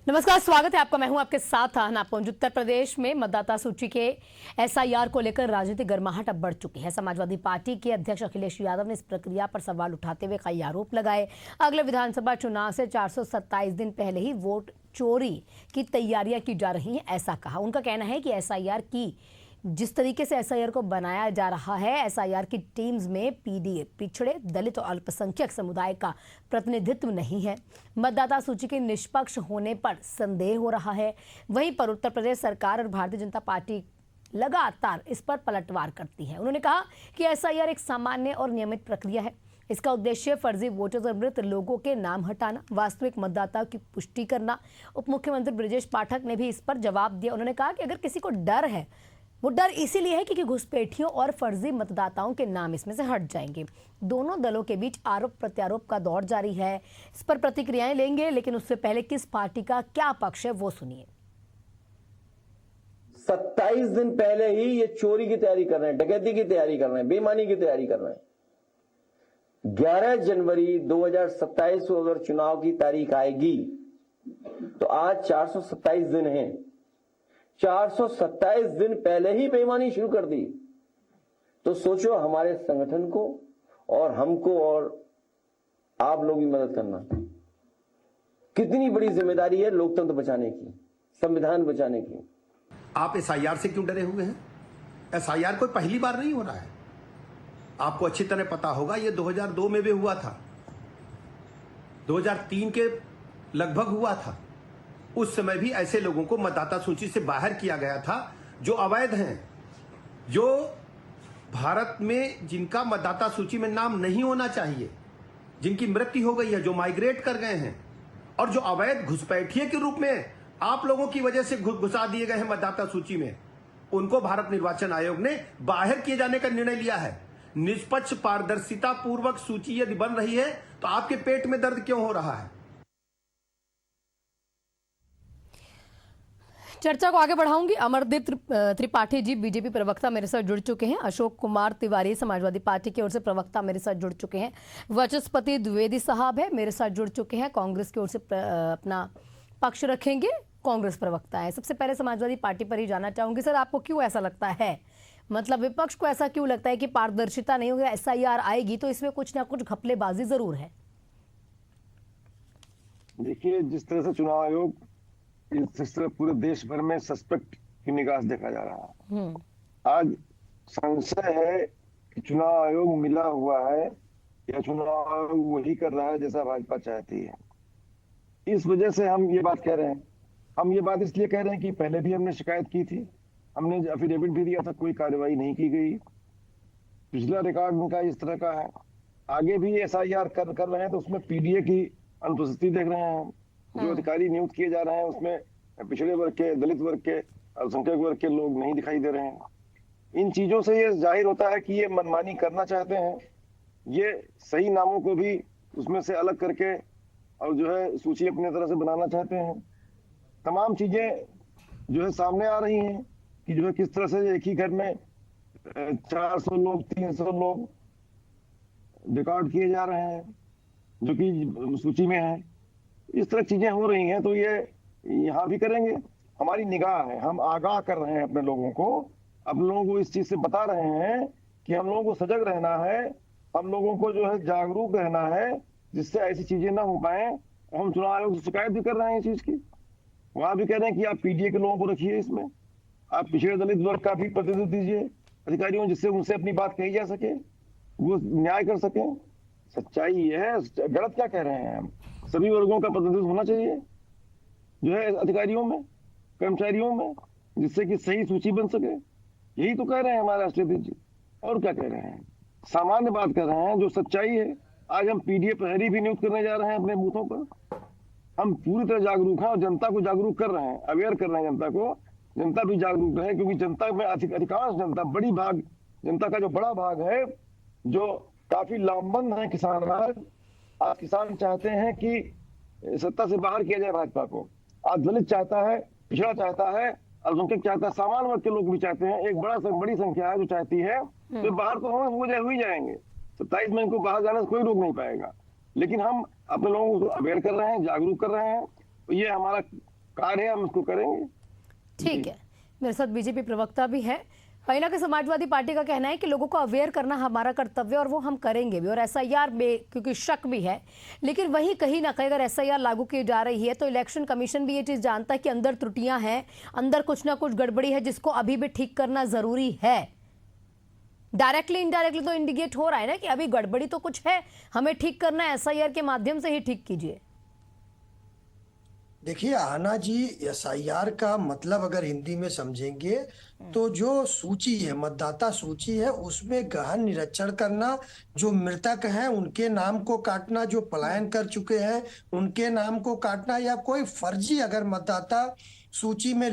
नमस्कार, स्वागत है आपका। मैं हूं आपके साथ नापौंज। उत्तर प्रदेश में मतदाता सूची के एसआईआर को लेकर राजनीतिक गर्माहट अब बढ़ चुकी है। समाजवादी पार्टी के अध्यक्ष अखिलेश यादव ने इस प्रक्रिया पर सवाल उठाते हुए कई आरोप लगाए। अगले विधानसभा चुनाव से 427 दिन पहले ही वोट चोरी की तैयारियां की जा रही हैं, ऐसा कहा। उनका कहना है कि एसआईआर की जिस तरीके से एसआईआर को बनाया जा रहा है, एसआईआर की टीम्स में पीडीए, पिछड़े, दलित और अल्पसंख्यक समुदाय का प्रतिनिधित्व नहीं है। मतदाता सूची के निष्पक्ष होने पर संदेह हो रहा है। वहीं पर उत्तर प्रदेश सरकार और भारतीय जनता पार्टी लगातार इस पर पलटवार करती है। उन्होंने कहा कि एसआईआर एक सामान्य और नियमित प्रक्रिया है। इसका उद्देश्य फर्जी वोटर्स और मृत लोगों के नाम हटाना, वास्तविक मतदाताओं की पुष्टि करना। उप मुख्यमंत्री ब्रजेश पाठक ने भी इस पर जवाब दिया। उन्होंने कहा कि अगर किसी को डर है, वो डर इसीलिए है क्योंकि घुसपैठियों और फर्जी मतदाताओं के नाम इसमें से हट जाएंगे। दोनों दलों के बीच आरोप प्रत्यारोप का दौर जारी है। इस पर प्रतिक्रियाएं लेंगे, लेकिन उससे पहले किस पार्टी का क्या पक्ष है वो सुनिए। 27 दिन पहले ही ये चोरी की तैयारी कर रहे हैं, डकैती की तैयारी कर रहे हैं, बेईमानी की तैयारी कर रहे हैं। 11 जनवरी 2027 को अगर चुनाव की तारीख आएगी तो आज 427 दिन हैं। 427 दिन पहले ही बेईमानी शुरू कर दी। तो सोचो हमारे संगठन को और हमको और आप लोग भी मदद करना, कितनी बड़ी जिम्मेदारी है लोकतंत्र बचाने की, संविधान बचाने की। आप एसआईआर से क्यों डरे हुए हैं? एसआईआर कोई पहली बार नहीं हो रहा है। आपको अच्छी तरह पता होगा, ये 2002 में भी हुआ था, 2003 के लगभग हुआ था। उस समय भी ऐसे लोगों को मतदाता सूची से बाहर किया गया था जो अवैध हैं, जो भारत में जिनका मतदाता सूची में नाम नहीं होना चाहिए, जिनकी मृत्यु हो गई है, जो माइग्रेट कर गए हैं और जो अवैध घुसपैठिए के रूप में आप लोगों की वजह से घुसा दिए गए हैं मतदाता सूची में, उनको भारत निर्वाचन आयोग ने बाहर किए जाने का निर्णय लिया है। निष्पक्ष, पारदर्शिता पूर्वक सूची यदि बन रही है तो आपके पेट में दर्द क्यों हो रहा है? चर्चा को आगे बढ़ाऊंगी। अमरदीप त्रिपाठी जी बीजेपी प्रवक्ता मेरे साथ जुड़ चुके हैं। अशोक कुमार तिवारी समाजवादी पार्टी की ओर से प्रवक्ता मेरे साथ जुड़ चुके हैं। वाचस्पति द्विवेदी साहब है मेरे साथ जुड़ चुके हैं, कांग्रेस की ओर से अपना पक्ष रखेंगे, कांग्रेस प्रवक्ता है। सबसे पहले समाजवादी पार्टी पर ही जाना चाहूंगी। सर, आपको क्यों ऐसा लगता है, मतलब विपक्ष को ऐसा क्यों लगता है कि पारदर्शिता नहीं होगी, एसआईआर आएगी तो इसमें कुछ ना कुछ घपलेबाजी जरूर है? देखिए, जिस तरह से चुनाव आयोग इस तरह पूरे देश भर में सस्पेक्ट की निगाह से देखा जा रहा है, आज संशय है कि चुनाव आयोग मिला हुआ है या चुनाव आयोग वही कर रहा है जैसा भाजपा चाहती है। इस वजह से हम ये बात कह रहे हैं। हम ये बात इसलिए कह रहे हैं कि पहले भी हमने शिकायत की थी, हमने एफिडेविट भी दिया था, कोई कार्रवाई नहीं की गई। पिछला रिकॉर्ड उनका इस तरह का है। आगे भी एसआईआर कर रहे हैं तो उसमें पीडीए की अनुपस्थिति देख रहे हैं। जो अधिकारी नियुक्त किए जा रहे हैं उसमें पिछड़े वर्ग के, दलित वर्ग के, अल्पसंख्यक वर्ग के लोग नहीं दिखाई दे रहे हैं। इन चीजों से ये जाहिर होता है कि ये मनमानी करना चाहते हैं। ये सही नामों को भी उसमें से अलग करके और जो है सूची अपनी तरह से बनाना चाहते हैं। तमाम चीजें जो है सामने आ रही हैं कि जो है किस तरह से एक ही घर में 400 लोग, 300 लोग रिकॉर्ड किए जा रहे हैं जो कि सूची में है। इस तरह चीजें हो रही हैं तो ये यहाँ भी करेंगे। हमारी निगाह है, हम आगाह कर रहे हैं अपने लोगों को इस चीज से बता रहे हैं कि हम लोगों को सजग रहना है, हम लोगों को जो है जागरूक रहना है, जिससे ऐसी चीजें ना हो पाए। हम चुनाव आयोग से शिकायत भी कर रहे हैं इस चीज की। वहां भी कह रहे हैं कि आप पीडीए के लोगों को रखिए इसमें, आप पिछड़े दलित वर्ग का भी प्रतिनिधित्व दीजिए अधिकारियों, जिससे उनसे अपनी बात कही जा सके, वो न्याय कर सके। सच्चाई ये है, गलत क्या कह रहे हैं हम? सभी वर्गों का प्रतिनिधित्व होना चाहिए जो है अधिकारियों में, कर्मचारियों में, जिससे कि सही सूची बन सके। यही तो कह रहे हैं हमारे राष्ट्रीय अध्यक्ष जी। और क्या कह रहे हैं? सामान्य बात कर रहे हैं जो सच्चाई है। आज हम पीडीए प्रहरी भी नियुक्त करने जा रहे हैं अपने बूथों पर। हम पूरी तरह जागरूक हैं और जनता को जागरूक कर रहे हैं, अवेयर कर रहे हैं जनता को। जनता भी जागरूक रहे, क्योंकि जनता में अधिकांश जनता, बड़ी भाग जनता का जो बड़ा भाग है, जो काफी लामबंद है किसान। आज किसान चाहते हैं कि सत्ता से बाहर किया जाए भाजपा को। आज दलित चाहता है, पिछड़ा चाहता है, अल्पसंख्यक चाहता है, सामान्य वर्ग के लोग भी चाहते हैं। एक बड़ी संख्या है जो चाहती है। तो बाहर तो हम हो ही जाएंगे। 27 में इनको बाहर जाने से कोई रोक नहीं पाएगा। लेकिन हम अपने लोगों को अवेयर कर रहे हैं, जागरूक कर रहे हैं। तो ये हमारा कार्य है, हम उसको करेंगे। ठीक है, मेरे साथ बीजेपी प्रवक्ता भी है। कहीं ना कहीं समाजवादी पार्टी का कहना है कि लोगों को अवेयर करना हमारा कर्तव्य और वो हम करेंगे भी, और एसआईआर में क्योंकि शक भी है, लेकिन वहीं कहीं ना कहीं अगर एसआईआर लागू की जा रही है तो इलेक्शन कमीशन भी ये चीज़ जानता है कि अंदर त्रुटियां हैं, अंदर कुछ ना कुछ गड़बड़ी है जिसको अभी भी ठीक करना जरूरी है। डायरेक्टली इनडायरेक्टली तो इंडिकेट हो रहा है ना कि अभी गड़बड़ी तो कुछ है, हमें ठीक करना है, एसआईआर के माध्यम से ही ठीक कीजिए। देखिए आना जी, एसआईआर का मतलब अगर हिंदी में समझेंगे तो जो सूची है, मतदाता सूची है, उसमें गहन निरीक्षण करना, जो मृतक हैं उनके नाम को काटना, जो पलायन कर चुके हैं उनके नाम को काटना, या कोई फर्जी अगर मतदाता सूची में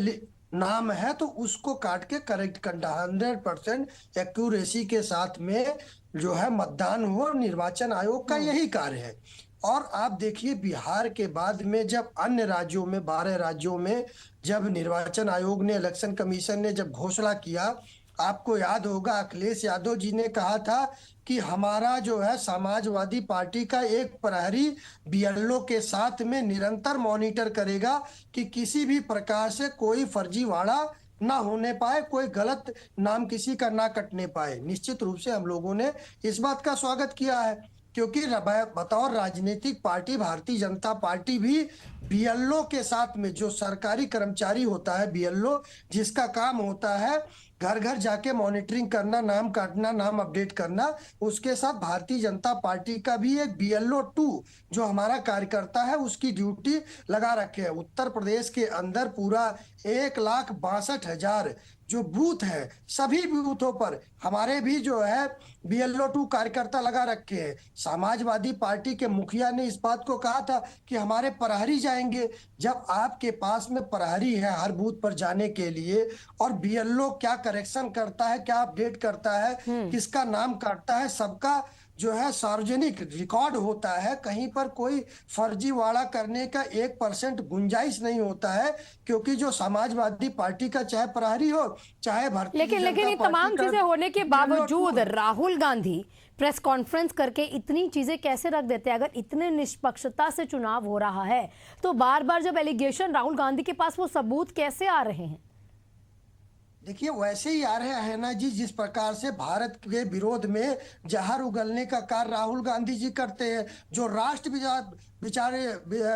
नाम है तो उसको काट के करेक्ट करना, 100% एक्यूरेसी के साथ में जो है मतदान हो। निर्वाचन आयोग का यही कार्य है। और आप देखिए बिहार के बाद में जब अन्य राज्यों में 12 राज्यों में जब निर्वाचन आयोग ने, इलेक्शन कमीशन ने जब घोषणा किया, आपको याद होगा अखिलेश यादव जी ने कहा था कि हमारा जो है समाजवादी पार्टी का एक प्रहरी बीएलओ के साथ में निरंतर मॉनिटर करेगा कि किसी भी प्रकार से कोई फर्जीवाड़ा ना होने पाए, कोई गलत नाम किसी का ना कटने पाए। निश्चित रूप से हम लोगों ने इस बात का स्वागत किया है, क्योंकि बतौर राजनीतिक पार्टी भारतीय जनता पार्टी भी बीएलओ के साथ में, जो सरकारी कर्मचारी होता है बीएलओ, जिसका काम होता है घर घर जाके मॉनिटरिंग करना, नाम काटना, नाम अपडेट करना, उसके साथ भारतीय जनता पार्टी का भी एक बीएलओ 2 जो हमारा कार्यकर्ता है उसकी ड्यूटी लगा रखे है। उत्तर प्रदेश के अंदर पूरा 1,62,000 जो बूथ है, सभी बूथों पर हमारे भी जो है बीएलओ 2 कार्यकर्ता लगा रखे हैं। समाजवादी पार्टी के मुखिया ने इस बात को कहा था कि हमारे प्रहरी जाएंगे। जब आपके पास में प्रहरी है हर बूथ पर जाने के लिए, और बीएलओ क्या करेक्शन करता है, क्या अपडेट करता है, किसका नाम काटता है, सबका जो है सार्वजनिक रिकॉर्ड होता है, कहीं पर कोई फर्जीवाड़ा करने का 1% गुंजाइश नहीं होता है, क्योंकि जो समाजवादी पार्टी का चाहे प्रहरी हो चाहे भारतीय लेकिन ये तमाम चीजें होने के बावजूद राहुल गांधी प्रेस कॉन्फ्रेंस करके इतनी चीजें कैसे रख देते हैं? अगर इतने निष्पक्षता से चुनाव हो रहा है तो बार बार जब एलिगेशन राहुल गांधी के पास, वो सबूत कैसे आ रहे हैं? देखिए वैसे ही आ रहे हैं ना जी, जिस प्रकार से भारत के विरोध में जहर उगलने का कार्य राहुल गांधी जी करते हैं, जो राष्ट्र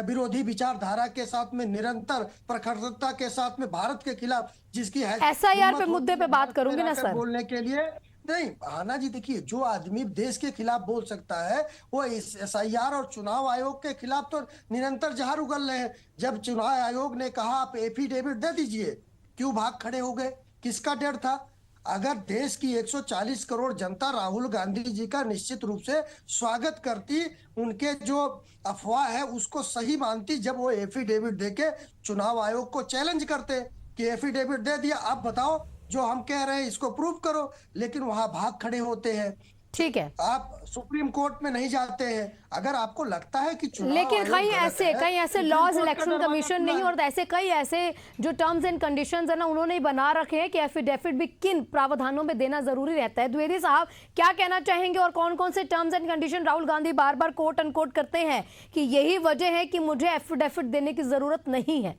विरोधी विचारधारा के साथ में निरंतर प्रखरता के साथ में भारत के खिलाफ, जिसकी एसआईआर पे मुद्दे पे बात करूंगी ना सर, बोलने के लिए नहीं। आना जी देखिए, जो आदमी देश के खिलाफ बोल सकता है वो एसआईआर और चुनाव आयोग के खिलाफ तो निरंतर जहर उगल रहे हैं। जब चुनाव आयोग ने कहा आप एफिडेविट दे दीजिए, क्यों भाग खड़े हो गए? किसका डर था? अगर देश की 140 करोड़ जनता राहुल गांधी जी का निश्चित रूप से स्वागत करती, उनके जो अफवाह है उसको सही मानती, जब वो एफिडेविट देके चुनाव आयोग को चैलेंज करते कि एफिडेविट दे दिया, आप बताओ जो हम कह रहे हैं इसको प्रूव करो, लेकिन वहां भाग खड़े होते हैं। ठीक है, आप सुप्रीम कोर्ट में नहीं जाते हैं। अगर आपको लगता है कि लेकिन कहीं ऐसे लॉज इलेक्शन कमीशन नहीं, और ऐसे कई ऐसे जो टर्म्स एंड कंडीशंस है ना, उन्होंने ही बना रखे हैं कि एफिडेविट भी किन प्रावधानों में देना जरूरी रहता है। द्विवेदी साहब क्या कहना चाहेंगे, और कौन कौन से terms and condition Rahul Gandhi bar bar quote unquote करते हैं कि यही वजह है कि मुझे एफिडेविट देने की जरूरत नहीं है?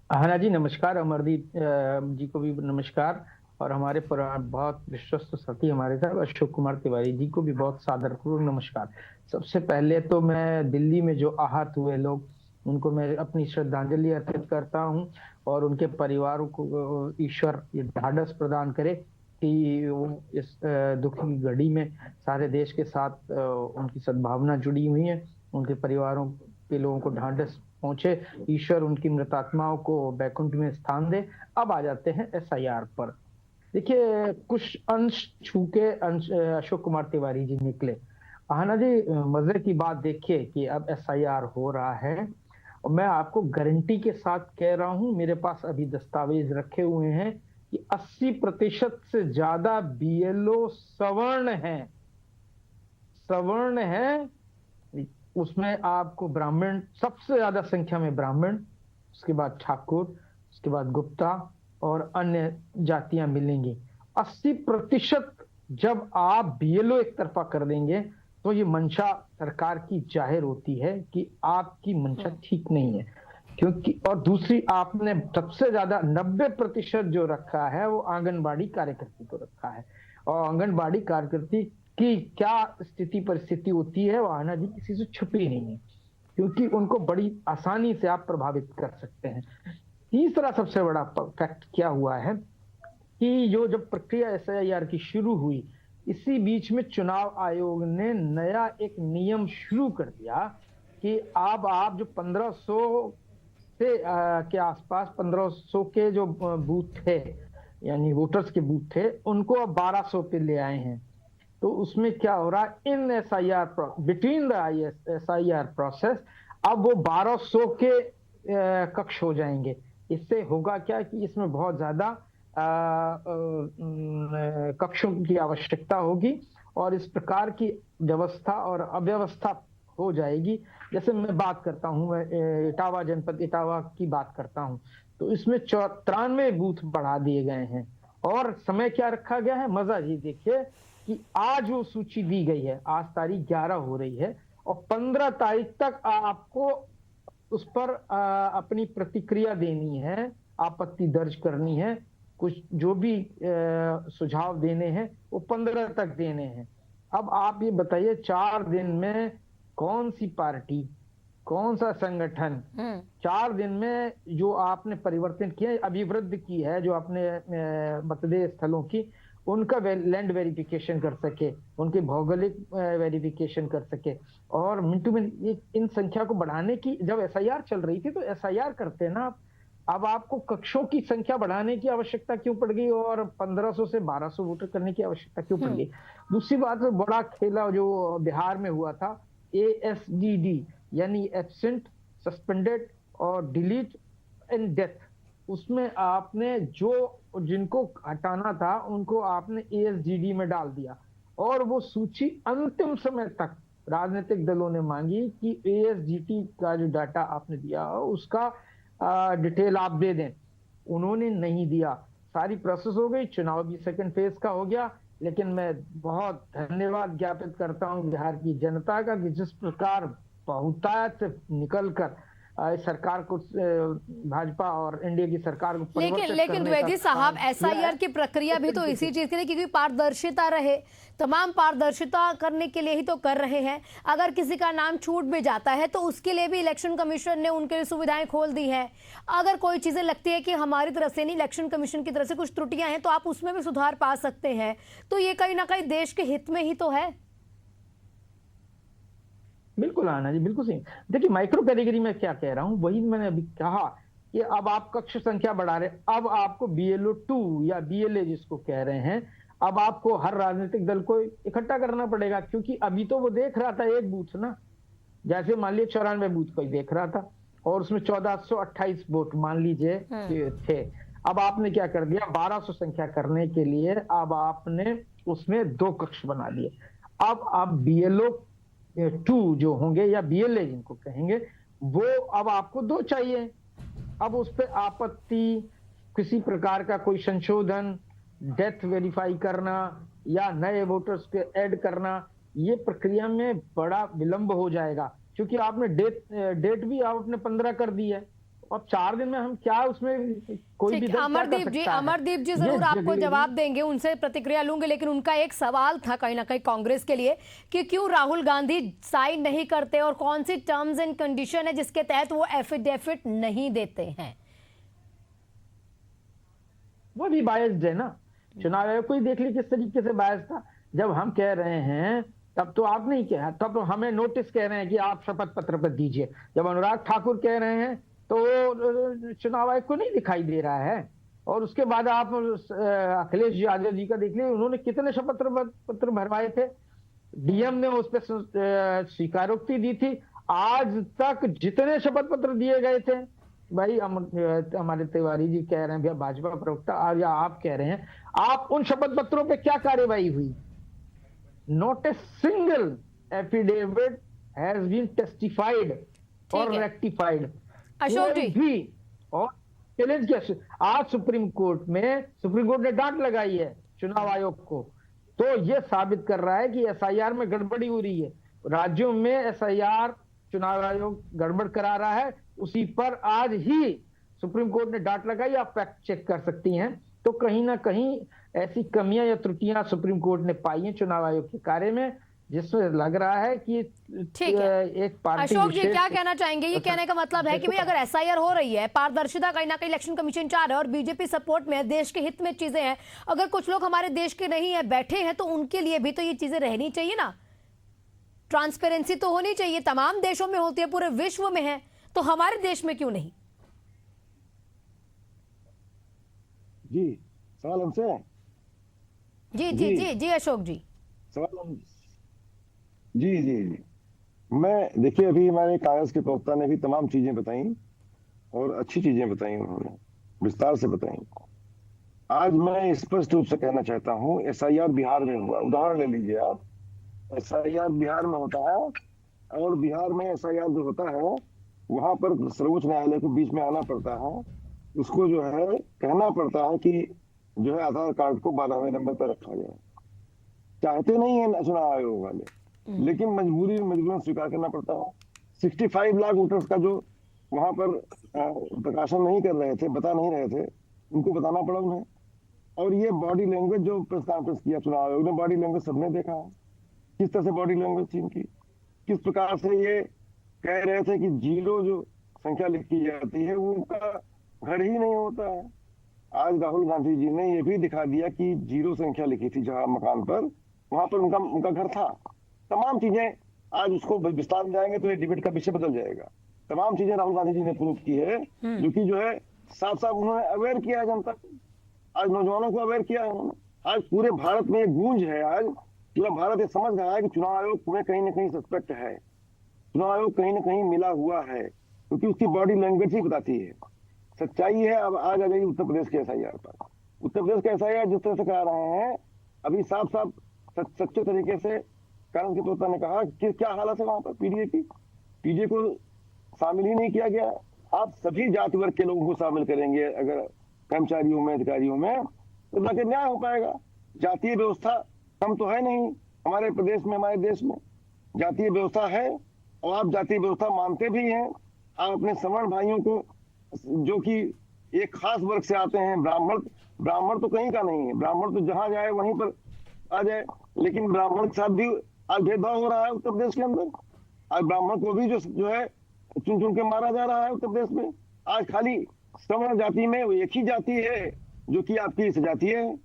हाँ जी, नमस्कार। अमरदीप जी को भी नमस्कार, और हमारे बहुत विश्वस्त साथी हमारे साथ अशोक कुमार तिवारी जी को भी बहुत सादरपूर्वक नमस्कार। सबसे पहले तो मैं दिल्ली में जो आहत हुए लोग, उनको मैं अपनी श्रद्धांजलि अर्पित करता हूं, और उनके परिवारों को ईश्वर ये ढाढ़स प्रदान करे कि वो इस दुख की घड़ी में सारे देश के साथ उनकी सद्भावना जुड़ी हुई है, उनके परिवारों के लोगों को ढाढ़स पहुंचे, ईश्वर उनकी मृतात्माओं को बैकुंठ में स्थान दे। अब आ जाते हैं एसआईआर पर। देखिए, कुछ अंश छू के अशोक कुमार तिवारी जी निकले। आहना जी, मजे की बात देखिए कि अब एसआईआर हो रहा है, और मैं आपको गारंटी के साथ कह रहा हूं, मेरे पास अभी दस्तावेज रखे हुए हैं कि 80% से ज्यादा बीएलओ सवर्ण हैं। उसमें आपको ब्राह्मण, सबसे ज्यादा संख्या में ब्राह्मण, उसके बाद ठाकुर, उसके बाद गुप्ता और अन्य जातियां मिलेंगी। 80% जब आप बीएलओ एक तरफा कर देंगे तो ये मंशा सरकार की जाहिर होती है कि आपकी मंशा ठीक नहीं है। क्योंकि और दूसरी, आपने सबसे ज्यादा 90% जो रखा है वो आंगनबाड़ी कार्यकर्ती को रखा है, और आंगनबाड़ी कार्यकर्ती की क्या स्थिति परिस्थिति होती है वो आना जी किसी से छुपी नहीं है, क्योंकि उनको बड़ी आसानी से आप प्रभावित कर सकते हैं। तीसरा सबसे बड़ा फैक्ट क्या हुआ है कि जब प्रक्रिया एसआईआर की शुरू हुई, इसी बीच में चुनाव आयोग ने नया एक नियम शुरू कर दिया कि अब आप जो 1500 के आसपास 1500 के जो बूथ थे, यानी वोटर्स के बूथ थे, उनको अब 1200 पे ले आए हैं। तो उसमें क्या हो रहा है, in SIR between the SIR process अब वो 1200 के कक्ष हो जाएंगे। इससे होगा क्या कि इसमें बहुत ज्यादा कक्षों की आवश्यकता होगी और इस प्रकार की व्यवस्था और अव्यवस्था हो जाएगी। जैसे मैं बात करता हूं, मैं इटावा जनपद इटावा की बात करता हूं, तो इसमें 93 बूथ बढ़ा दिए गए हैं और समय क्या रखा गया है, मजा जी देखिए कि आज वो सूची दी गई है, आज तारीख 11 हो रही है और 15 तारीख तक आपको उस पर अपनी प्रतिक्रिया देनी है, आपत्ति दर्ज करनी है, कुछ जो भी सुझाव देने हैं वो 15 तक देने हैं। अब आप ये बताइए 4 दिन में कौन सी पार्टी, कौन सा संगठन 4 दिन में जो आपने परिवर्तन किया, अभिवृद्धि की है, जो आपने मतदेय स्थलों की, उनका लैंड वेरिफिकेशन कर सके, उनके भौगोलिक वेरिफिकेशन कर सके। और मिनटू में इन संख्या को बढ़ाने की, जब एसआईआर चल रही थी तो एसआईआर करते ना आप, अब आपको कक्षों की संख्या बढ़ाने की आवश्यकता क्यों पड़ गई और 1500 से 1200 वोटर करने की आवश्यकता क्यों पड़ गई। दूसरी बात, बड़ा खेला जो बिहार में हुआ था, ASDD यानी एब्सेंट, सस्पेंडेड और डिलीट एंड डेथ, उसमें आपने जिनको हटाना था उनको आपने ASDD में डाल दिया और वो सूची अंतिम समय तक राजनीतिक दलों ने मांगी कि ASDD का जो डाटा आपने दिया उसका डिटेल आप दे दें, उन्होंने नहीं दिया। सारी प्रोसेस हो गई, चुनाव भी सेकंड फेज का हो गया, लेकिन मैं बहुत धन्यवाद ज्ञापित करता हूं बिहार की जनता का कि जिस प्रकार बहुतायत से निकलकर सरकार को, भाजपा और एनडीए की सरकार को लेकिन द्विवेदी साहब, एसआईआर की प्रक्रिया भी तो इसी चीज के लिए, क्योंकि पारदर्शिता रहे, तमाम पारदर्शिता करने के लिए ही तो कर रहे हैं। अगर किसी का नाम छूट भी जाता है तो उसके लिए भी इलेक्शन कमीशन ने उनके लिए सुविधाएं खोल दी है। अगर कोई चीजें लगती है कि हमारी तरफ से नहीं, इलेक्शन कमीशन की तरफ से कुछ त्रुटियां हैं, तो आप उसमें भी सुधार पा सकते हैं। तो ये कहीं ना कहीं देश के हित में ही तो है। बिल्कुल आना जी, बिल्कुल सही। देखिए माइक्रो कैटेगरी में क्या कह रहा हूं, वही मैंने अभी कहा कि अब आप कक्ष संख्या बढ़ा रहे, अब आपको BLO 2 या BLA जिसको कह रहे हैं, अब आपको हर राजनीतिक दल को इकट्ठा करना पड़ेगा, क्योंकि अभी तो वो देख रहा था एक बूथ ना, जैसे मान लीजिए 94 बूथ कोई देख रहा था और उसमें 1428 वोट मान लीजिए थे। अब आपने क्या कर दिया, 1200 संख्या करने के लिए अब आपने उसमें 2 कक्ष बना दिए। अब आप BLO 2 जो होंगे या BLA जिनको कहेंगे, वो अब आपको 2 चाहिए। अब उस पर आपत्ति, किसी प्रकार का कोई संशोधन, डेथ वेरीफाई करना या नए वोटर्स के ऐड करना, ये प्रक्रिया में बड़ा विलंब हो जाएगा, क्योंकि आपने डेट भी आपने 15 कर दी है। अब 4 दिन में हम क्या उसमें कोई भी अमरदीप जी जरूर आपको जवाब देंगे, उनसे प्रतिक्रिया लूंगे, लेकिन उनका एक सवाल था कहीं ना कहीं कांग्रेस के लिए कि क्यों राहुल गांधी साइन नहीं करते और कौन सी टर्म्स एंड कंडीशन है जिसके तहत वो एफिडेविट नहीं देते हैं। वो भी बायस्ड है ना, चुनाव आयोग को ही देख ली किस तरीके से बायस्ड था। जब हम कह रहे हैं तब तो आप नहीं कह, तब तो हमें नोटिस कह रहे हैं कि आप शपथ पत्र पर दीजिए। जब अनुराग ठाकुर कह रहे हैं तो चुनाव आयोग को नहीं दिखाई दे रहा है। और उसके बाद आप अखिलेश यादव जी का देख लीजिए, उन्होंने कितने शपथ पत्र भरवाए थे, डीएम ने उस पर स्वीकारोक्ति दी थी। आज तक जितने शपथ पत्र दिए गए थे, भाई हमारे तिवारी जी कह रहे हैं, भाजपा प्रवक्ता, या आप कह रहे हैं, आप उन शपथ पत्रों पे क्या कार्यवाही हुई? Not a single affidavit has been testified और रेक्टिफाइड। अशोक जी भी और चैलेंज किया। आज सुप्रीम कोर्ट ने डांट लगाई है चुनाव आयोग को तो ये साबित कर रहा है कि एसआईआर में गड़बड़ी हो रही है। राज्यों में एसआईआर चुनाव आयोग गड़बड़ करा रहा है, उसी पर आज ही सुप्रीम कोर्ट ने डांट लगाई, आप फैक्ट चेक कर सकती हैं। तो कहीं ना कहीं ऐसी कमियां या त्रुटियां सुप्रीम कोर्ट ने पाई हैं चुनाव आयोग के कार्य में, जिसमें लग रहा है कि ठीक है। एक पार्टी अशोक जी विशेष- क्या कहना चाहेंगे? ये कहने का मतलब है कि भाई अगर एसआईआर हो रही है, पारदर्शिता कहीं ना कहीं इलेक्शन कमीशन चाह रहा है और बीजेपी सपोर्ट में है, देश के हित में चीजें हैं, अगर कुछ लोग हमारे देश के नहीं है बैठे हैं तो उनके लिए भी तो ये चीजें रहनी चाहिए ना, ट्रांसपेरेंसी तो होनी चाहिए। तमाम देशों में होती है, पूरे विश्व में है, तो हमारे देश में क्यों नहीं? जी सवाल हमसे है। जी जी जी। जी जी अशोक जी। सवाल हम जी जी जी मैं देखिए, अभी हमारे कांग्रेस के प्रवक्ता ने भी तमाम चीजें बताई और अच्छी चीजें बताई, उन्होंने विस्तार से बताई। आज मैं स्पष्ट रूप से कहना चाहता हूं, एसआईआर बिहार में हुआ, उदाहरण ले लीजिए आप, एसआईआर बिहार में होता है और बिहार में एसआईआर जो होता है वहां पर सर्वोच्च न्यायालय को बीच में आना पड़ता है, उसको जो है कहना पड़ता है कि जो है आधार कार्ड को 12वें नंबर पर रखा जाए। चाहते नहीं है चुनाव आयोग वाले, लेकिन मजबूरन स्वीकार करना पड़ता है। 65 लाख वोटर्स का जो वहां पर प्रकाशन नहीं कर रहे थे, बता नहीं रहे थे, उनको बताना पड़ा उन्हें। और ये बॉडी लैंग्वेज जो प्रेस कॉन्फ्रेंस किया चुनाव आयोग ने, बॉडी लैंग्वेज सबने देखा है, किस तरह से बॉडी लैंग्वेज थी इनकी, किस प्रकार से ये कह रहे थे कि जीरो जो संख्या लिखी जाती है वो उनका घर ही नहीं होता है। आज राहुल गांधी जी ने ये भी दिखा दिया कि जीरो संख्या लिखी थी जहां मकान पर, वहां पर उनका घर था। तमाम चीजें आज उसको विस्तार में जाएंगे तो ये डिबेट का विषय बदल जाएगा। तमाम चीजें राहुल गांधी जी ने प्रूव की है, जो कि जो है साफ साफ उन्होंने अवेयर किया है जनता को, आज नौजवानों को अवेयर किया है उन्होंने। आज पूरे भारत में एक गूंज है, आज पूरा भारत ये समझ गया है कि चुनाव आयोग में कहीं ना कहीं सस्पेक्ट है, चुनाव आयोग कहीं ना कहीं मिला हुआ है, क्योंकि उसकी बॉडी लैंग्वेज ही बताती है। सच्चाई है। अब आज आ गई उत्तर प्रदेश के एसआईआर पर। उत्तर प्रदेश का एसआईआर जिस तरह से करा रहे हैं, अभी साफ साफ सच्चे तरीके से कांग्रेस के प्रवक्ता ने कहा कि क्या हालत है वहां पर पीडीए को शामिल ही नहीं किया गया। आप सभी जाति वर्ग के लोगों को शामिल करेंगे अगर कर्मचारियों में, अधिकारियों में, तो जाके न्याय हो पाएगा। जातीय व्यवस्था कम तो है नहीं हमारे प्रदेश में, हमारे देश में जातीय व्यवस्था है और आप जातीय व्यवस्था मानते भी हैं। आप अपने सवर्ण भाइयों को, जो कि एक खास वर्ग से आते हैं, ब्राह्मण तो कहीं का नहीं है, ब्राह्मण तो जहां जाए वहीं पर आ जाए, लेकिन ब्राह्मण के साथ भी आज भेदभाव हो रहा है उत्तर प्रदेश के अंदर। आज ब्राह्मण को भी जो है चुन के मारा जा रहा है उत्तर प्रदेश में। आज खाली सवर्ण जाति में वो एक ही जाति है जो कि आपकी इस जाति है।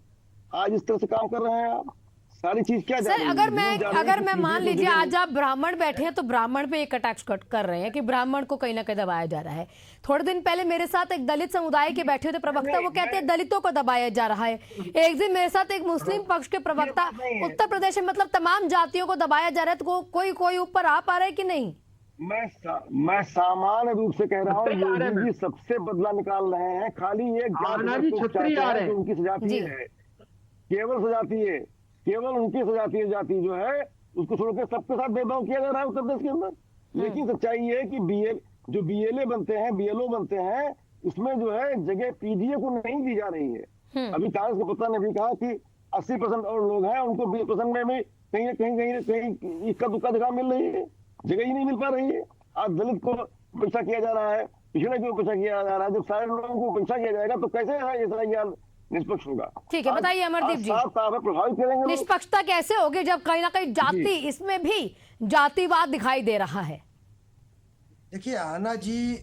आज इस तरह से काम कर रहे हैं आप, सारी चीज क्या सर अगर मैं मान लीजिए आज आप ब्राह्मण बैठे हैं तो ब्राह्मण पे एक अटैक कर रहे हैं कि ब्राह्मण को कहीं ना कहीं दबाया जा रहा है। थोड़े दिन पहले मेरे साथ एक दलित समुदाय के बैठे थे प्रवक्ता, वो कहते हैं दलितों को दबाया जा रहा है। एक दिन मेरे साथ एक मुस्लिम पक्ष के प्रवक्ता, उत्तर प्रदेश में मतलब तमाम जातियों को दबाया जा रहा है, तो कोई ऊपर आ पा रहा है कि नहीं? मैं सामान्य रूप से कह रहा हूँ, योगी जी सबसे बदला निकाल रहे हैं। खाली एक जाति उनकी सजाती है, केवल सजाती है, केवल उनकी सजातीय जाति जो है उसको छोड़ के सबके साथ भेदभाव किया जा रहा है उत्तर प्रदेश के अंदर। लेकिन सच्चाई ये है कि बीएलए बनते हैं, बीएलओ बनते हैं, उसमें जो है जगह पीडीए को नहीं दी जा रही है। अभी कांग्रेस के प्रवक्ता ने भी कहा कि 80% और लोग हैं, उनको 20% में भी कहीं कहीं इक्का दुक्का जगह मिल रही है, जगह ही नहीं मिल पा रही है। आज दलित को उपेक्षा किया जा रहा है, पिछड़े को उपेक्षा किया जा रहा है। जब सारे लोगों को उपेक्षा किया जाएगा तो कैसे ऐसा निष्पक्ष होगा? ठीक है, बताइए अमरदीप जी, प्रभावित करेंगे निष्पक्षता कैसे होगी जब कहीं ना कहीं जाति, इसमें भी जातिवाद दिखाई दे रहा है? देखिए आना जी,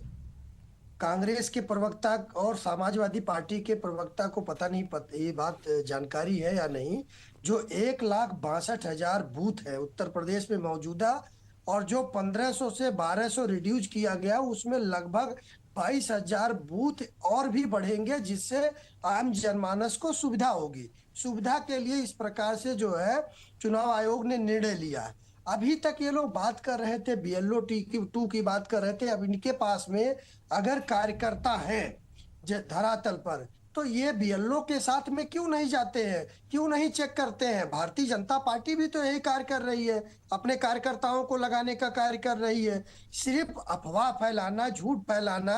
कांग्रेस के प्रवक्ता और समाजवादी पार्टी के प्रवक्ता को पता नहीं ये बात जानकारी है या नहीं, जो 1,62,000 बूथ है उत्तर प्रदेश में मौजूदा, और जो 1500 से 1200 रिड्यूस किया गया, उसमें लगभग 22,000 बूथ और भी बढ़ेंगे, जिससे आम जनमानस को सुविधा होगी। सुविधा के लिए इस प्रकार से जो है चुनाव आयोग ने निर्णय लिया है। अभी तक ये लोग बात कर रहे थे BLO 2 की बात कर रहे थे। अब इनके पास में अगर कार्यकर्ता है धरातल पर, तो ये BLO के साथ में क्यों नहीं जाते हैं, क्यों नहीं चेक करते हैं? भारतीय जनता पार्टी भी तो यही कार्य कर रही है, अपने कार्यकर्ताओं को लगाने का कार्य कर रही है। सिर्फ अफवाह फैलाना, झूठ फैलाना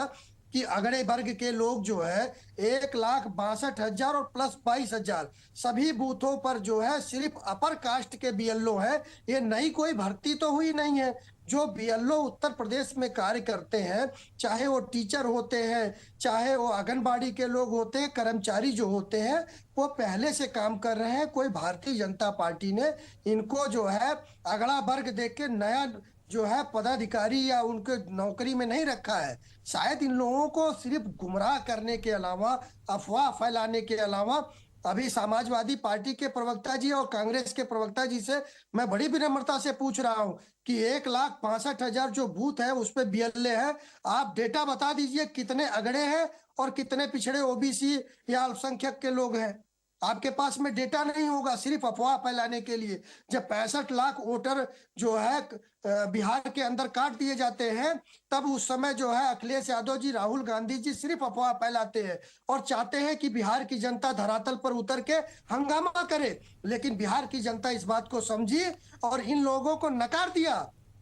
कि अगड़े वर्ग के लोग जो है 1,62,000 और प्लस 22,000 सभी बूथों पर जो है सिर्फ अपर कास्ट के बीएलओ है। ये नई कोई भर्ती तो हुई नहीं है। जो बीएलओ उत्तर प्रदेश में कार्य करते हैं, चाहे वो टीचर होते हैं, चाहे वो आंगनबाड़ी के लोग होते हैं, कर्मचारी जो होते हैं, वो पहले से काम कर रहे हैं। कोई भारतीय जनता पार्टी ने इनको जो है अगला वर्ग देख के नया जो है पदाधिकारी या उनके नौकरी में नहीं रखा है। शायद इन लोगों को सिर्फ गुमराह करने के अलावा, अफवाह फैलाने के अलावा, अभी समाजवादी पार्टी के प्रवक्ता जी और कांग्रेस के प्रवक्ता जी से मैं बड़ी विनम्रता से पूछ रहा हूं कि 1,62,000 जो बूथ है उस पे बीएलए है, आप डेटा बता दीजिए कितने अगड़े हैं और कितने पिछड़े ओबीसी या अल्पसंख्यक के लोग हैं। आपके पास में डेटा नहीं होगा, सिर्फ अफवाह फैलाने के लिए। जब 65 लाख वोटर जो है बिहार के अंदर काट दिए जाते हैं, तब उस समय जो है अखिलेश यादव जी, राहुल गांधी जी सिर्फ अफवाह फैलाते हैं और चाहते हैं कि बिहार की जनता धरातल पर उतर के हंगामा करे। लेकिन बिहार की जनता इस बात को समझी और इन लोगों को नकार दिया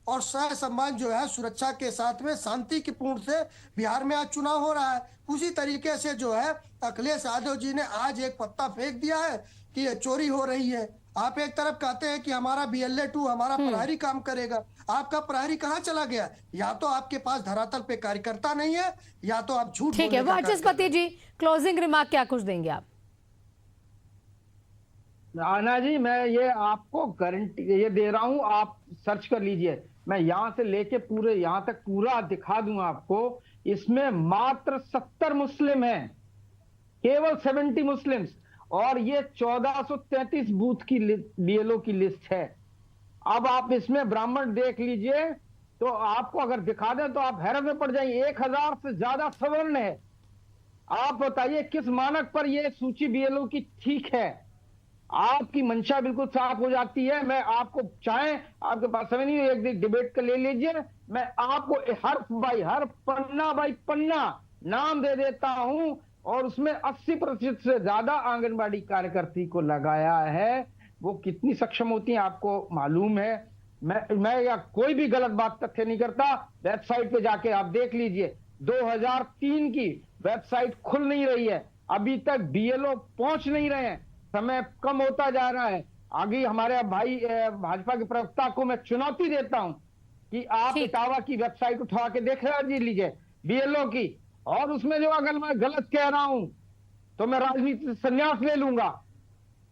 और सह सम्मान जो है सुरक्षा के साथ में शांति की पूर्ण से बिहार में आज चुनाव हो रहा है। उसी तरीके से जो है अखिलेश यादव जी ने आज एक पत्ता फेंक दिया है कि ये चोरी हो रही है। आप एक तरफ कहते हैं कि हमारा बीएलए 2 हमारा प्रहरी काम करेगा, आपका प्रहरी कहाँ चला गया? या तो आपके पास धरातल पे कार्यकर्ता नहीं है, या तो आप झूठ ठीक है। वाचस्पति जी, क्लोजिंग रिमार्क क्या कुछ देंगे आप? आना जी, मैं ये आपको गारंटी ये दे रहा हूं, आप सर्च कर लीजिए, मैं यहां से लेके पूरे यहां तक पूरा दिखा दूंगा आपको। इसमें मात्र 70 मुस्लिम हैं, केवल 70 मुस्लिम्स, और ये 1433 बूथ की बीएलओ की लिस्ट है। अब आप इसमें ब्राह्मण देख लीजिए, तो आपको अगर दिखा दें तो आप हैरत में पड़ जाएंगे। 1000 से ज्यादा सवर्ण है। आप बताइए किस मानक पर यह सूची बीएलओ की ठीक है? आपकी मंशा बिल्कुल साफ हो जाती है। मैं आपको चाहे, आपके पास समय नहीं है, एक दिन डिबेट कर ले लीजिए, मैं आपको हर पन्ना बाई पन्ना नाम दे देता हूं, और उसमें 80% से ज्यादा आंगनबाड़ी कार्यकर्ती को लगाया है। वो कितनी सक्षम होती हैं आपको मालूम है। मैं या कोई भी गलत बात तथ्य नहीं करता। वेबसाइट पे जाके आप देख लीजिए, 2003 की वेबसाइट खुल नहीं रही है, अभी तक बीएलओ पहुंच नहीं रहे हैं, समय कम होता जा रहा है। आगे हमारे भाई भाजपा के प्रवक्ता को मैं चुनौती देता हूं कि आप इटावा की वेबसाइट उठा के देख लीजिए बीएलओ की, और उसमें जो अगर मैं गलत कह रहा हूं तो मैं राजनीति से संन्यास ले लूंगा।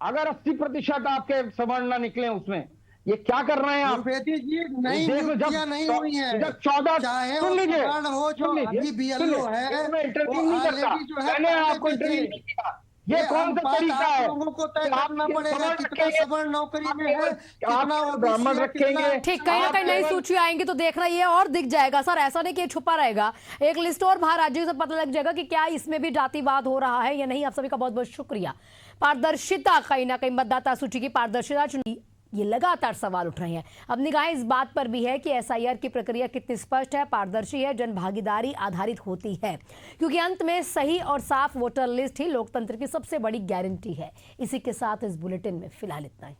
अगर 80% आपके सवर्ण ना निकले उसमें, ये क्या कर रहे हैं आप? जी नई नियुक्तियां नहीं हुई है, जब 14 चाहे सुन लीजिए, हो जो अभी बीएलओ है, मैं इंटरव्यू नहीं करता, मैंने आपको इंटरव्यू नहीं किया। ये कौन सा तरीका है? लोगों को तय करना पड़ेगा कितना सवर्ण नौकरी में है, कितना ब्राह्मण रखेंगे। ठीक, कहीं ना कहीं नई सूची आएंगी तो देखना ये और दिख जाएगा सर। ऐसा नहीं कि ये छुपा रहेगा, एक लिस्ट और बाहर राज्यों से पता लग जाएगा कि क्या इसमें भी जातिवाद हो रहा है या नहीं। आप सभी का बहुत बहुत शुक्रिया। पारदर्शिता, कहीं ना कहीं मतदाता सूची की पारदर्शिता, ये लगातार सवाल उठ रहे हैं। अब निगाहें इस बात पर भी है कि एसआईआर की प्रक्रिया कितनी स्पष्ट है, पारदर्शी है, जनभागीदारी आधारित होती है, क्योंकि अंत में सही और साफ वोटर लिस्ट ही लोकतंत्र की सबसे बड़ी गारंटी है। इसी के साथ इस बुलेटिन में फिलहाल इतना ही।